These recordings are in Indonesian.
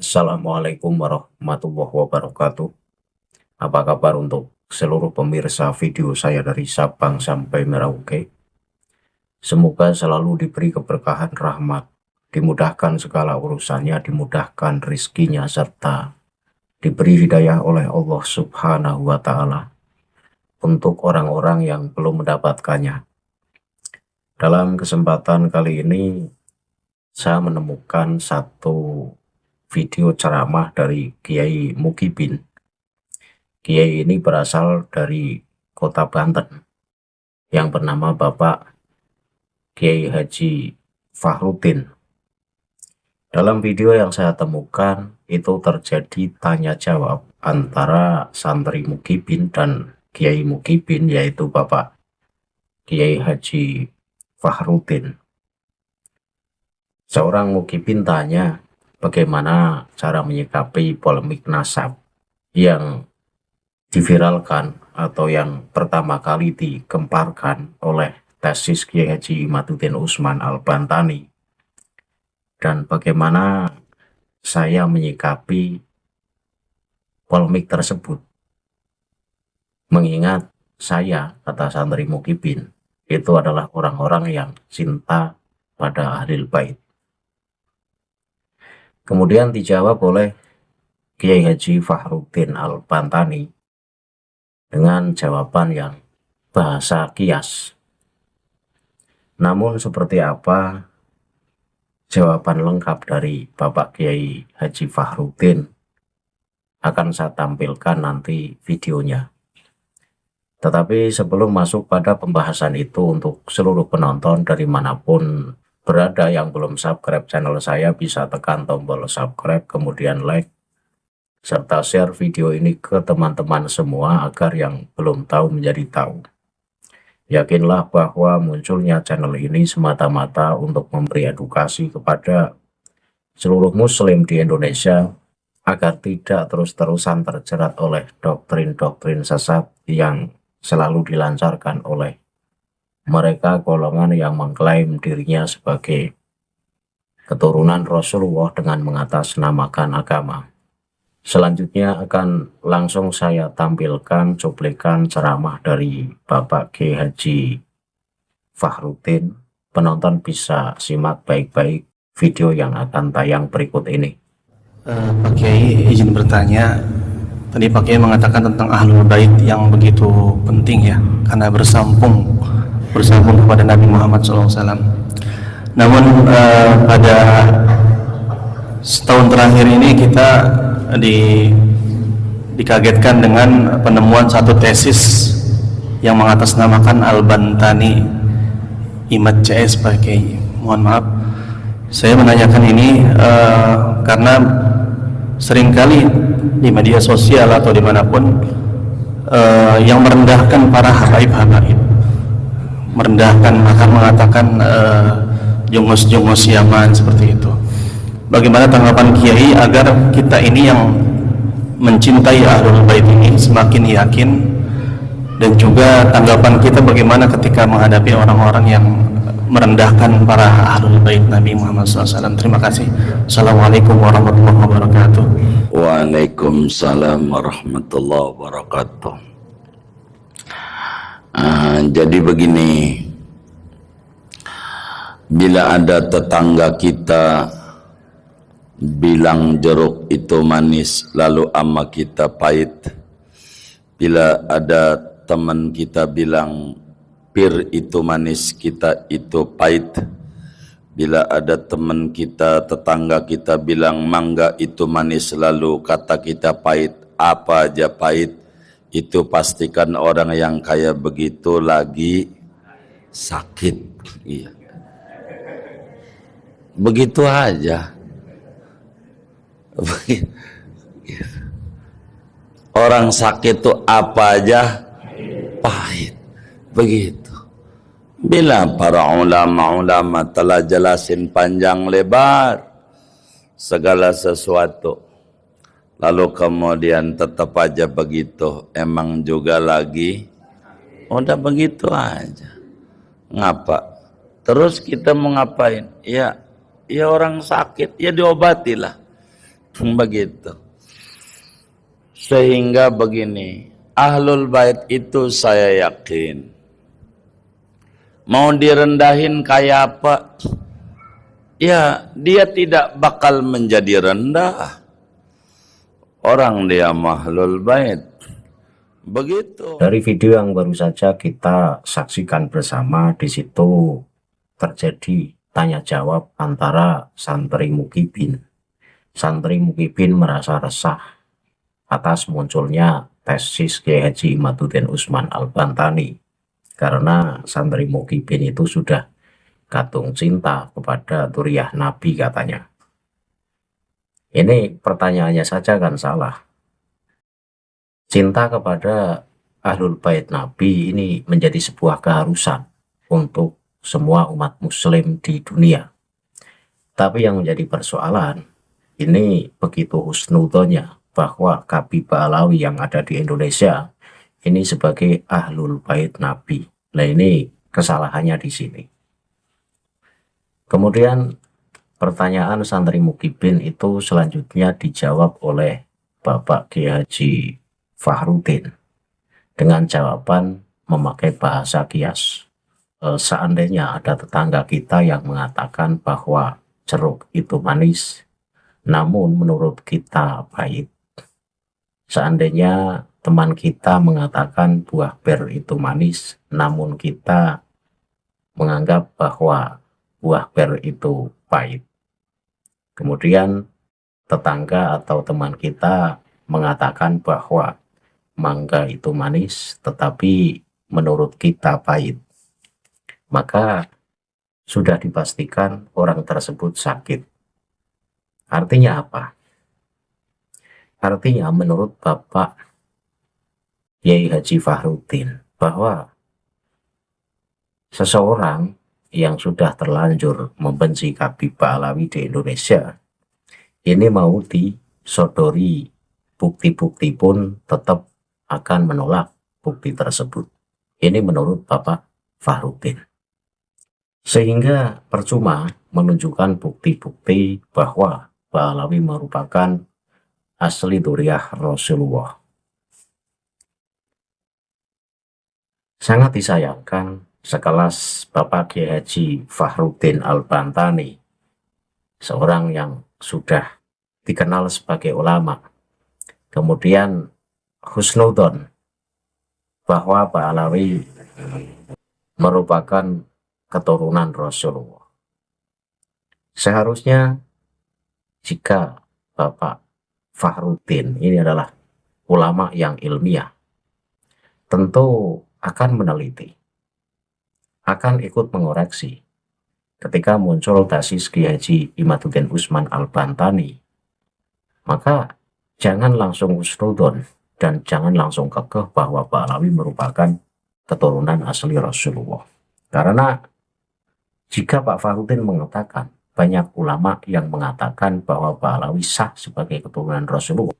Assalamualaikum warahmatullahi wabarakatuh. Apa kabar untuk seluruh pemirsa video saya dari Sabang sampai Merauke? Semoga selalu diberi keberkahan rahmat, dimudahkan segala urusannya, dimudahkan rizkinya, serta diberi hidayah oleh Allah Subhanahu wa Ta'ala untuk orang-orang yang belum mendapatkannya. Dalam kesempatan kali ini, saya menemukan satu video ceramah dari Kiai Mukibin. Kiai ini berasal dari kota Banten yang bernama Bapak Kiai Haji Fahrudin. Dalam video yang saya temukan itu terjadi tanya jawab antara santri Mukibin dan Kiai Mukibin, yaitu Bapak Kiai Haji Fahrudin. Seorang Mukibin tanya, bagaimana cara menyikapi polemik nasab yang diviralkan atau yang pertama kali digemparkan oleh tesis Kiai Haji Imaduddin Usman Al-Bantani, dan bagaimana saya menyikapi polemik tersebut, mengingat saya, kata santri Mukibin, itu adalah orang-orang yang cinta pada Ahlul Bait. Kemudian dijawab oleh Kiai Haji Fahrudin Al-Bantani dengan jawaban yang bahasa kias. Namun seperti apa jawaban lengkap dari Bapak Kiai Haji Fahrudin akan saya tampilkan nanti videonya. Tetapi sebelum masuk pada pembahasan itu, untuk seluruh penonton dari manapun berada yang belum subscribe channel saya, bisa tekan tombol subscribe, kemudian like, serta share video ini ke teman-teman semua agar yang belum tahu menjadi tahu. Yakinlah bahwa munculnya channel ini semata-mata untuk memberi edukasi kepada seluruh muslim di Indonesia agar tidak terus-terusan terjerat oleh doktrin-doktrin sesat yang selalu dilancarkan oleh mereka golongan yang mengklaim dirinya sebagai keturunan Rasulullah dengan mengatasnamakan agama. Selanjutnya akan langsung saya tampilkan cuplikan ceramah dari Bapak Kiai Haji Fahrudin. Penonton bisa simak baik-baik video yang akan tayang berikut ini. Pak Kiai, izin bertanya. Tadi Pak Kiai mengatakan tentang Ahlul Bait yang begitu penting ya, karena bersambung kepada Nabi Muhammad SAW. Namun pada setahun terakhir ini kita dikagetkan dengan penemuan satu tesis yang mengatasnamakan Al-Bantani Imad CS, Pak Kiai. Mohon maaf, saya menanyakan ini karena seringkali di media sosial atau dimanapun yang merendahkan para habaib-habaib, merendahkan, akan mengatakan jongos-jongos Yaman seperti itu. Bagaimana tanggapan Kiai agar kita ini yang mencintai Ahlul Bait ini semakin yakin, dan juga tanggapan kita bagaimana ketika menghadapi orang-orang yang merendahkan para Ahlul Bait Nabi Muhammad SAW. Terima kasih. Assalamualaikum warahmatullahi wabarakatuh. Waalaikumsalam warahmatullahi wabarakatuh. Jadi begini, bila ada tetangga kita bilang jeruk itu manis, lalu ama kita pahit. Bila ada teman kita bilang pir itu manis, kita itu pahit. Bila ada teman kita, tetangga kita bilang mangga itu manis, lalu kata kita pahit, apa aja pahit, itu pastikan orang yang kayak begitu lagi sakit. Iya. Begitu aja. Orang sakit itu apa aja pahit. Begitu. Bila para ulama-ulama telah jelasin panjang lebar segala sesuatu, lalu kemudian tetap aja begitu, emang juga lagi udah begitu aja. Ngapa? Terus kita mau ngapain? Ya orang sakit, ya diobatilah. Begitu. Sehingga begini, Ahlul Bait itu saya yakin mau direndahin kayak apa, ya dia tidak bakal menjadi rendah. Orang dia Ahlul Bait. Begitu. Dari video yang baru saja kita saksikan bersama, di situ terjadi tanya jawab antara santri Mukibin. Santri Mukibin merasa resah atas munculnya tesis Kiai Haji Imaduddin Usman Al-Bantani, karena santri Mukibin itu sudah katung cinta kepada Duriyah Nabi katanya. Ini pertanyaannya saja kan salah. Cinta kepada Ahlul Bait Nabi ini menjadi sebuah keharusan untuk semua umat muslim di dunia. Tapi yang menjadi persoalan, ini begitu husnudzonnya bahwa Habib Ba'alawi yang ada di Indonesia ini sebagai Ahlul Bait Nabi. Nah, ini kesalahannya di sini. Kemudian pertanyaan santri Mukibin itu selanjutnya dijawab oleh Bapak Kiai Haji Fahrudin dengan jawaban memakai bahasa kias. Seandainya ada tetangga kita yang mengatakan bahwa jeruk itu manis, namun menurut kita pahit. Seandainya teman kita mengatakan buah pir itu manis, namun kita menganggap bahwa buah pir itu pahit. Kemudian tetangga atau teman kita mengatakan bahwa mangga itu manis, tetapi menurut kita pahit. Maka sudah dipastikan orang tersebut sakit. Artinya apa? Artinya menurut Bapak Kiai Haji Fahrudin bahwa seseorang yang sudah terlanjur membenci Habib Ba'alawi di Indonesia ini mau disodori bukti-bukti pun tetap akan menolak bukti tersebut. Ini menurut Bapak Fahrudin. Sehingga percuma menunjukkan bukti-bukti bahwa Ba'alawi merupakan asli Duriyah Rasulullah. Sangat disayangkan sekelas Bapak Kiai Haji Fahrudin Al-Bantani, seorang yang sudah dikenal sebagai ulama, kemudian husnudzon bahwa Ba'alawi merupakan keturunan Rasulullah. Seharusnya jika Bapak Fahrudin ini adalah ulama yang ilmiah, tentu akan meneliti, akan ikut mengoreksi ketika muncul tesis Kiai Haji Imaduddin Usman Al-Bantani. Maka jangan langsung husnudzon dan jangan langsung kekeh bahwa Ba'alawi merupakan keturunan asli Rasulullah. Karena jika Pak Fahrudin mengatakan banyak ulama yang mengatakan bahwa Ba'alawi sah sebagai keturunan Rasulullah,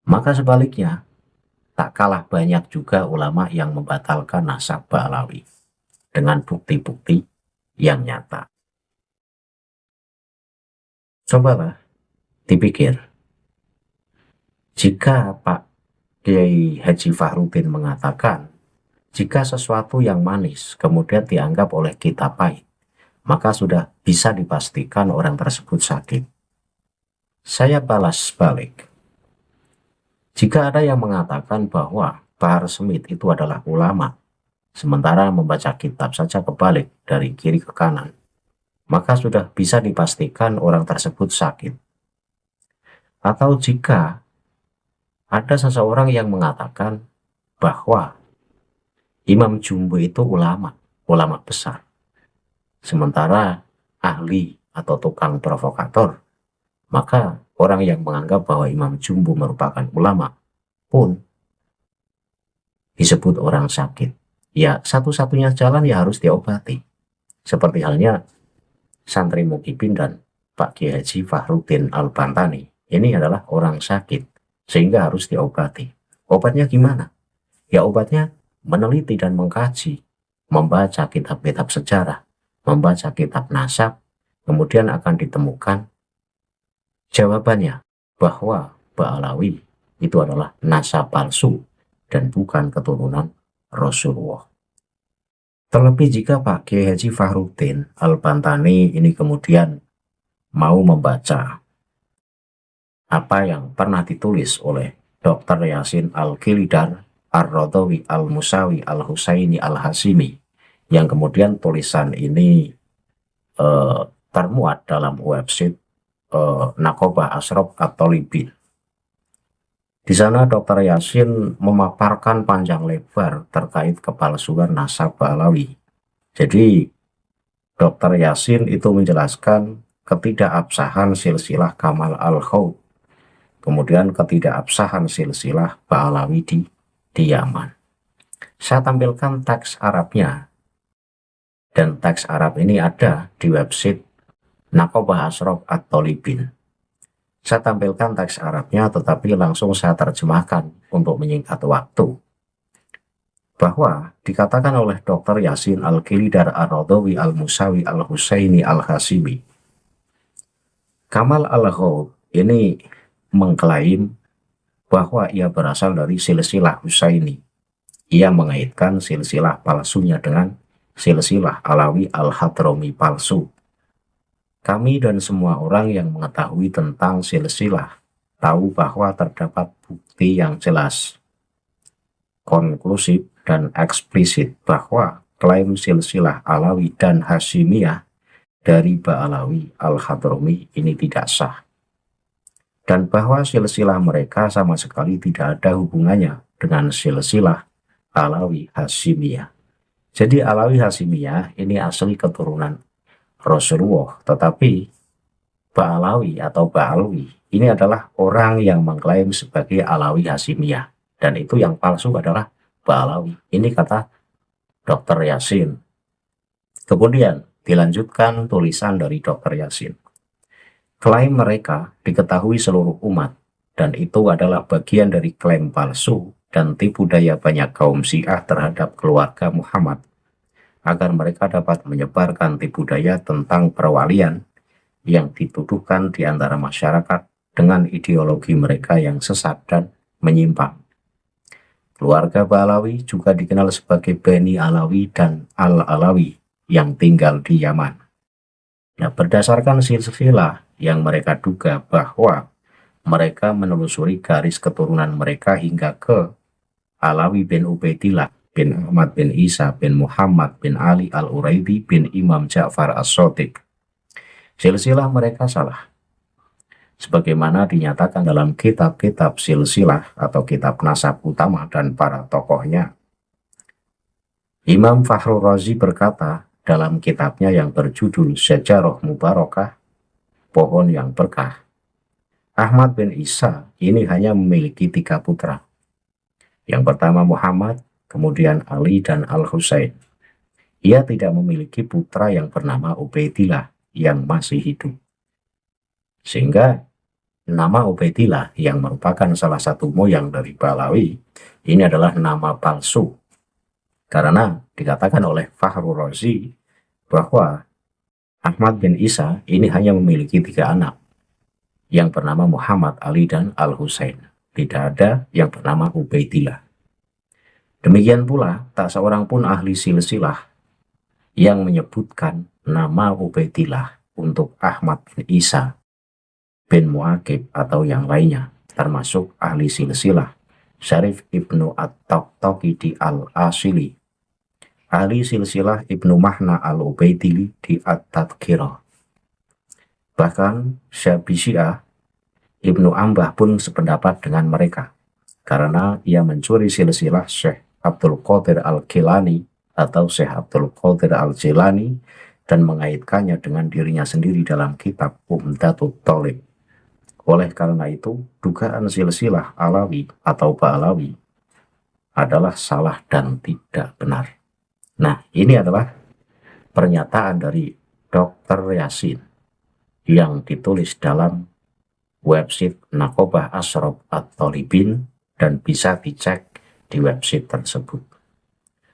maka sebaliknya tak kalah banyak juga ulama yang membatalkan nasab Ba'alawi dengan bukti-bukti yang nyata. Cobalah dipikir, jika Pak Kiai Haji Fahrudin mengatakan jika sesuatu yang manis kemudian dianggap oleh kita pahit, maka sudah bisa dipastikan orang tersebut sakit. Saya balas balik. Jika ada yang mengatakan bahwa Bahar Smith itu adalah ulama, sementara membaca kitab saja kebalik dari kiri ke kanan, maka sudah bisa dipastikan orang tersebut sakit. Atau jika ada seseorang yang mengatakan bahwa Imam Jumbo itu ulama besar, sementara ahli atau tukang provokator, maka orang yang menganggap bahwa Imam Jumbo merupakan ulama pun disebut orang sakit. Ya, satu-satunya jalan ya harus diobati. Seperti halnya santri Mukibin dan Pak Kiai Haji Fahrudin Al-Bantani. Ini adalah orang sakit, sehingga harus diobati. Obatnya gimana? Ya obatnya meneliti dan mengkaji, membaca kitab-kitab sejarah, membaca kitab nasab, kemudian akan ditemukan Jawabannya bahwa Ba'alawi itu adalah nasab palsu dan bukan keturunan Rasulullah. Terlebih jika Pak Kiai Haji Fakhruddin Al-Bantani ini kemudian mau membaca apa yang pernah ditulis oleh Dr. Yasin Al-Kilidar, Ar-Radawi, Al-Musawi, Al-Husaini, Al-Hasimi, yang kemudian tulisan ini termuat dalam website Naqobah Ashraf At-Thalibin. Di sana Dr. Yasin memaparkan panjang lebar terkait kepalsuan nasab Ba'alawi. Jadi Dr. Yasin itu menjelaskan ketidakabsahan silsilah Kamal Al-Khawd, kemudian ketidakabsahan silsilah Ba'alawi di Yaman. Saya tampilkan teks Arabnya, dan teks Arab ini ada di website Naqobah Ashraf At-Thalibin. Saya tampilkan teks Arabnya, tetapi langsung saya terjemahkan untuk menyingkat waktu. Bahwa dikatakan oleh Dr. Yasin Al-Kilidar, Ar-Radawi, Al-Musawi, Al-Husaini, Al-Hasimi, Kamal Al-Khawd ini mengklaim bahwa ia berasal dari silsilah Husaini. Ia mengaitkan silsilah palsunya dengan silsilah Alawi Al-Hadrami palsu. Kami dan semua orang yang mengetahui tentang silsilah tahu bahwa terdapat bukti yang jelas, konklusif, dan eksplisit bahwa klaim silsilah Alawi dan Hasimiyah dari Ba'alawi Al-Hadrami ini tidak sah, dan bahwa silsilah mereka sama sekali tidak ada hubungannya dengan silsilah Alawi Hasimiyah. Jadi Alawi Hasimiyah ini asli keturunan Rasulullah, tetapi Ba'alawi atau Ba'alwi ini adalah orang yang mengklaim sebagai Alawi Hasimiyah, dan itu yang palsu adalah Ba'alawi. Ini kata Dr. Yasin. Kemudian dilanjutkan tulisan dari Dr. Yasin. Klaim mereka diketahui seluruh umat, dan itu adalah bagian dari klaim palsu dan tipu daya banyak kaum Syiah terhadap keluarga Muhammad, agar mereka dapat menyebarkan tipu daya tentang perwalian yang dituduhkan di antara masyarakat dengan ideologi mereka yang sesat dan menyimpang. Keluarga Ba'alawi juga dikenal sebagai Bani Alawi dan Al-Alawi yang tinggal di Yaman. Nah, berdasarkan silsilah yang mereka duga bahwa mereka menelusuri garis keturunan mereka hingga ke Alawi bin Ubaidillah bin Ahmad bin Isa bin Muhammad bin Ali Al-Uraidi bin Imam Ja'far As-Shadiq. Silsilah mereka salah, sebagaimana dinyatakan dalam kitab-kitab silsilah atau kitab nasab utama dan para tokohnya. Imam Fakhrul Razi berkata dalam kitabnya yang berjudul Syajarah Mubarakah, pohon yang berkah, Ahmad bin Isa ini hanya memiliki 3 putra. Yang pertama Muhammad, kemudian Ali dan Al-Husain. Ia tidak memiliki putra yang bernama Ubaidillah yang masih hidup. Sehingga nama Ubaidillah yang merupakan salah satu moyang dari Ba'alawi ini adalah nama palsu. Karena dikatakan oleh Fakhrul Razi bahwa Ahmad bin Isa ini hanya memiliki 3 anak yang bernama Muhammad, Ali, dan Al-Husain. Tidak ada yang bernama Ubaidillah. Demikian pula tak seorang pun ahli silsilah yang menyebutkan nama Ubaidillah untuk Ahmad bin Isa bin Mu'aqib atau yang lainnya, termasuk ahli silsilah Syarif Ibnu At-Taqtaqi Al-Asili, ahli silsilah Ibnu Mahna Al-Ubaidili di At-Tadhkirah. Bahkan Syafi'iyah Ibnu Ambah pun sependapat dengan mereka, karena ia mencuri silsilah Syekh Abdul Qadir Al-Jilani atau Syekh Abdul Qadir Al-Jilani dan mengaitkannya dengan dirinya sendiri dalam kitab Umdatut Thalib. Oleh karena itu, dugaan silsilah Alawi atau Ba'alawi adalah salah dan tidak benar. Nah, ini adalah pernyataan dari Dr. Yasin yang ditulis dalam website Naqobah Ashraf At-Thalibin dan bisa dicek di website tersebut.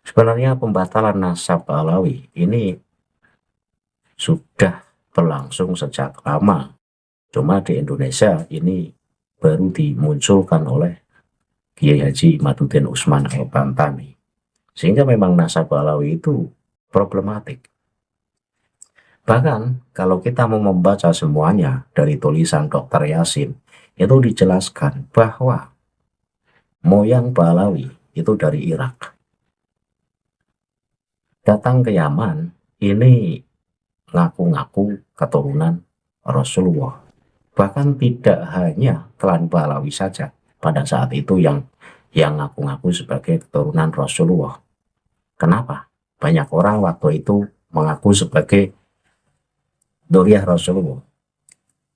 Sebenarnya pembatalan nasab Ba'alawi ini sudah berlangsung sejak lama, Cuma di Indonesia ini baru dimunculkan oleh Kiai Haji Imaduddin Usman Al-Bantani. Sehingga memang nasab Alawi itu problematik. Bahkan kalau kita mau membaca semuanya dari tulisan Dr. Yasin, itu dijelaskan bahwa moyang Alawi itu dari Irak. Datang ke Yaman, ini ngaku-ngaku keturunan Rasulullah. Bahkan tidak hanya klan Alawi saja pada saat itu yang ngaku-ngaku sebagai keturunan Rasulullah. Kenapa? Banyak orang waktu itu mengaku sebagai Dzurriyyah Rasulullah.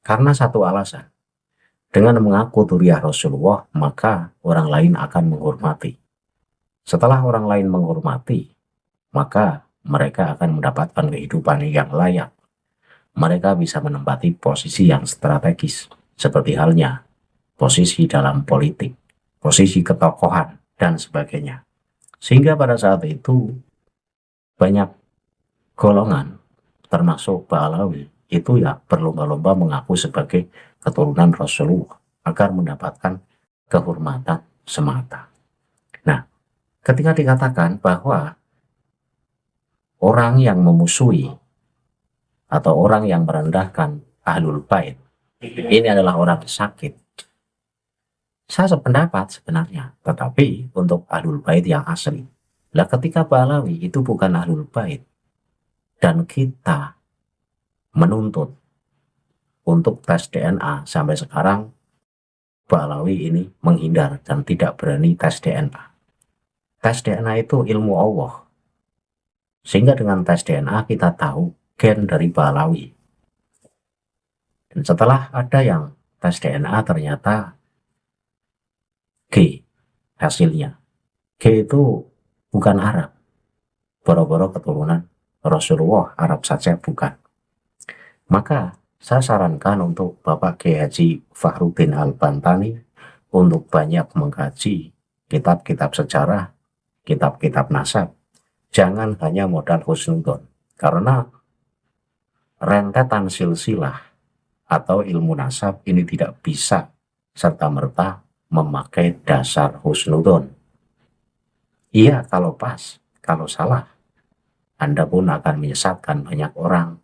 Karena satu alasan. Dengan mengaku Dzurriyyah Rasulullah, maka orang lain akan menghormati. Setelah orang lain menghormati, maka mereka akan mendapatkan kehidupan yang layak. Mereka bisa menempati posisi yang strategis, seperti halnya posisi dalam politik, posisi ketokohan, dan sebagainya. Sehingga pada saat itu banyak golongan, termasuk Alawi, itu ya berlomba-lomba mengaku sebagai keturunan Rasulullah agar mendapatkan kehormatan semata. Nah, ketika dikatakan bahwa orang yang memusuhi atau orang yang merendahkan Ahlul Bait ini adalah orang sakit, saya sependapat sebenarnya, tetapi untuk Ahlul Bait yang asli. Lah ketika Alawi itu bukan Ahlul Bait dan kita menuntut untuk tes DNA, sampai sekarang Alawi ini menghindar dan tidak berani tes DNA. Tes DNA itu ilmu Allah. Sehingga dengan tes DNA kita tahu gen dari Alawi. Dan setelah ada yang tes DNA ternyata G hasilnya. G itu bukan Arab. Boro-boro keturunan Rasulullah Arab saja bukan. Maka saya sarankan untuk Bapak Kiai Haji Fakhruddin Al-Bantani untuk banyak mengkaji kitab-kitab sejarah, kitab-kitab nasab. Jangan hanya modal husnudon. Karena rentetan silsilah atau ilmu nasab ini tidak bisa serta-merta memakai dasar husnudon. Iya kalau pas, kalau salah, Anda pun akan menyesatkan banyak orang.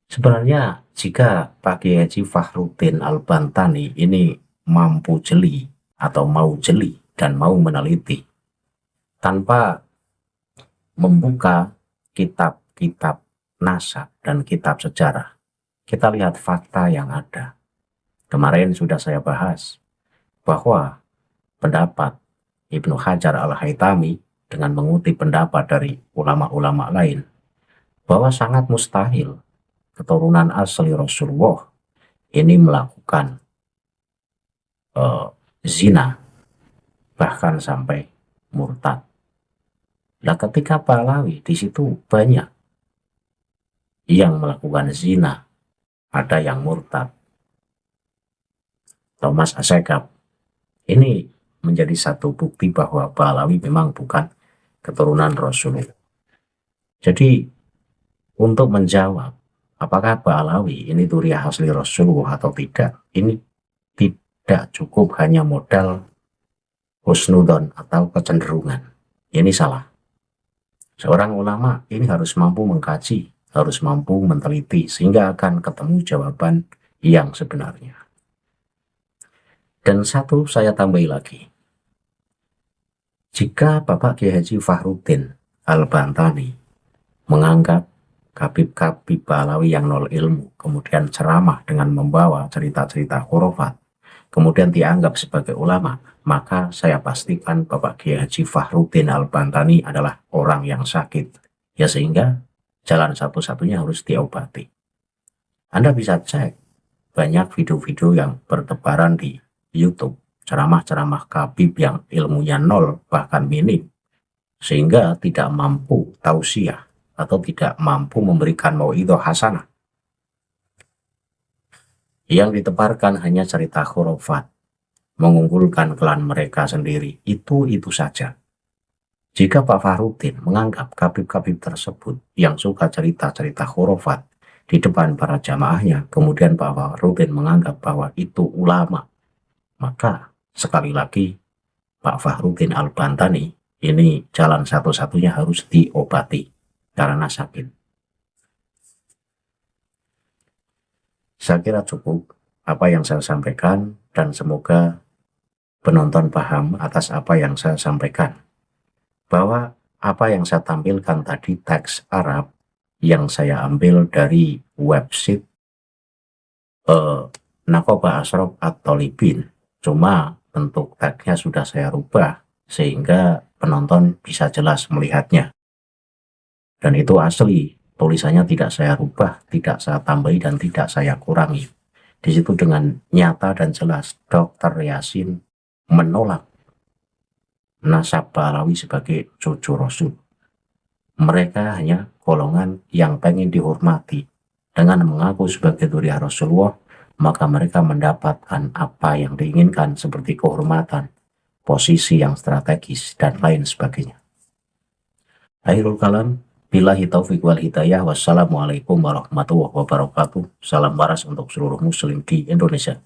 Sebenarnya jika Pak Kiai Haji Fakhruddin Al-Bantani ini mampu jeli atau mau jeli dan mau meneliti tanpa membuka kitab-kitab nasab dan kitab sejarah, kita lihat fakta yang ada. Kemarin sudah saya bahas bahwa pendapat Ibnu Hajar Al-Haytami dengan mengutip pendapat dari ulama-ulama lain bahwa sangat mustahil keturunan asli Rasulullah ini melakukan zina, bahkan sampai murtad. Nah, ketika Alawi di situ banyak yang melakukan zina, ada yang murtad. Thomas Asegaf ini menjadi satu bukti bahwa Alawi memang bukan keturunan Rasulullah. Jadi untuk menjawab apakah Alawi ini Dzurriyyah asli Rasulullah atau tidak, ini tidak cukup hanya modal husnudon atau kecenderungan. Ini salah. Seorang ulama ini harus mampu mengkaji, harus mampu meneliti, sehingga akan ketemu jawaban yang sebenarnya. Dan satu saya tambahi lagi. Jika Bapak Kiai Haji Fakhruddin Al-Bantani menganggap Habib-habib Alawi yang nol ilmu, kemudian ceramah dengan membawa cerita-cerita khurafat, kemudian dianggap sebagai ulama, maka saya pastikan Bapak Kiai Haji Fakhruddin Al-Bantani adalah orang yang sakit. Ya sehingga jalan satu-satunya harus diobati. Anda bisa cek banyak video-video yang bertebaran di YouTube, ceramah-ceramah Habib yang ilmunya nol bahkan minim, sehingga tidak mampu tausiah atau tidak mampu memberikan mauidhah hasanah. Yang ditebarkan hanya cerita khurafat, mengunggulkan klan mereka sendiri, itu saja. Jika Pak Fahrudin menganggap kabib-kabib tersebut yang suka cerita-cerita khurafat di depan para jamaahnya, kemudian Pak Fahrudin menganggap bahwa itu ulama, maka sekali lagi Pak Fahrudin Al-Bantani ini jalan satu-satunya harus diobati karena sakit. Saya kira cukup apa yang saya sampaikan dan semoga penonton paham atas apa yang saya sampaikan. Bahwa apa yang saya tampilkan tadi teks Arab yang saya ambil dari website Naqabah Ashraf At-Thalibin. Cuma bentuk teksnya sudah saya rubah sehingga penonton bisa jelas melihatnya. Dan itu asli, tulisannya tidak saya rubah, tidak saya tambahi, dan tidak saya kurangi. Di situ dengan nyata dan jelas, Dr. Yasin menolak nasab Ba'alawi sebagai cucu Rasul. Mereka hanya golongan yang pengen dihormati. Dengan mengaku sebagai dzurriyyah Rasulullah, maka mereka mendapatkan apa yang diinginkan seperti kehormatan, posisi yang strategis, dan lain sebagainya. Akhirul kalam, billahi taufiq wal hidayah. Wassalamualaikum warahmatullahi wabarakatuh. Salam waras untuk seluruh muslim di Indonesia.